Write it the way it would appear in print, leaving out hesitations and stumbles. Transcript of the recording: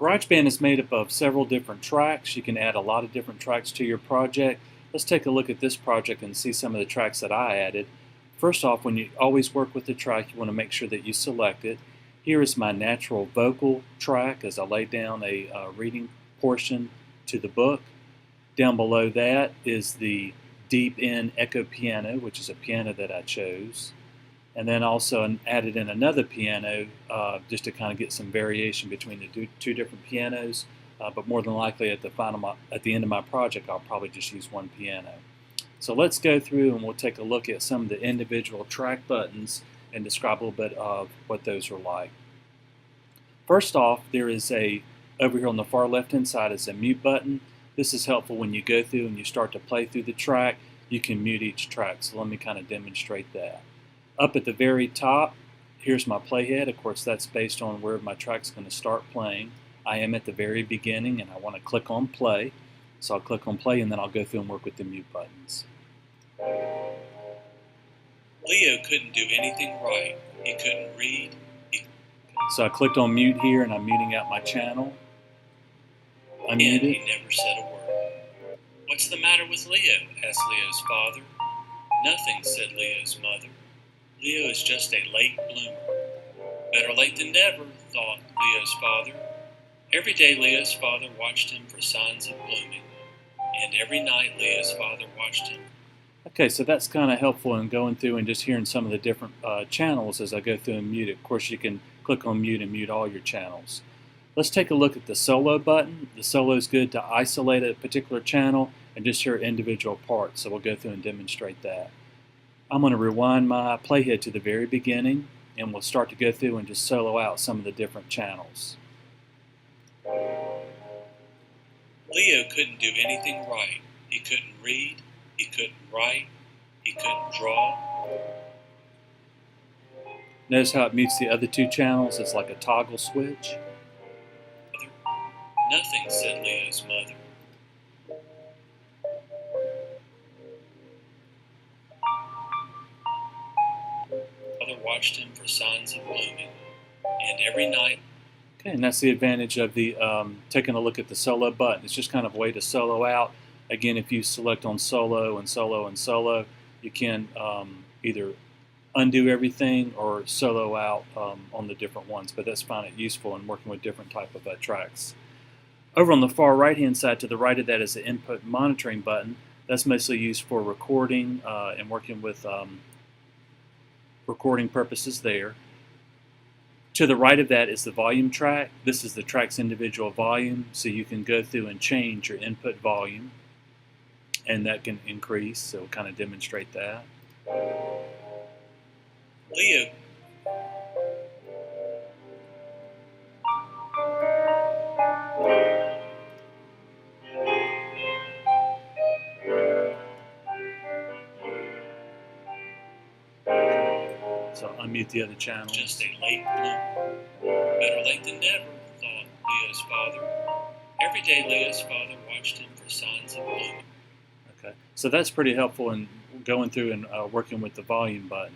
GarageBand is made up of several different tracks. You can add a lot of different tracks to your project. Let's take a look at this project and see some of the tracks that I added. First off, when you always work with the track, you want to make sure that you select it. Here is my natural vocal track as I lay down a reading portion to the book. Down below that is the deep in echo piano, which is a piano that I chose. And then also added in another piano just to kind of get some variation between the two different pianos. But more than likely at the end of my project, I'll probably just use one piano. So let's go through and we'll take a look at some of the individual track buttons and describe a little bit of what those are like. First off, there is over here on the far left hand side is a mute button. This is helpful when you go through and you start to play through the track. You can mute each track. So let me kind of demonstrate that. Up at the very top, here's my playhead. Of course, that's based on where my track's going to start playing. I am at the very beginning and I want to click on play. So I'll click on play and then I'll go through and work with the mute buttons. Leo couldn't do anything right. He couldn't read. So I clicked on mute here and I'm muting out my channel. And he never said a word. "What's the matter with Leo?" asked Leo's father. "Nothing," said Leo's mother. "Leo is just a late bloomer." Better late than never, thought Leo's father. Every day Leo's father watched him for signs of blooming, and every night Leo's father watched him. Okay, so that's kind of helpful in going through and just hearing some of the different channels as I go through and mute it. Of course, you can click on mute and mute all your channels. Let's take a look at the solo button. The solo is good to isolate a particular channel and just hear individual parts, so we'll go through and demonstrate that. I'm going to rewind my playhead to the very beginning and we'll start to go through and just solo out some of the different channels. Leo couldn't do anything right. He couldn't read, he couldn't write, he couldn't draw. Notice how it mutes the other two channels. It's like a toggle switch. "Nothing," said Leo's mother. Father watched him for signs of blooming, and every night. Okay, and that's the advantage of the taking a look at the solo button. It's just kind of a way to solo out. Again, if you select on solo and solo and solo, you can either undo everything or solo out on the different ones, but that's fine. It's useful in working with different type of tracks. Over on the far right hand side to the right of that is the input monitoring button. That's mostly used for recording and working with recording purposes there. To the right of that is the volume track. This is the track's individual volume, so you can go through and change your input volume, and that can increase, so we'll kind of demonstrate that. Leo. So I'll unmute the other channel. "Just a late bloomer. Better late than never," thought Leo's father. Every day Leo's father watched him for signs of blooming. Okay, so that's pretty helpful in going through and working with the volume button.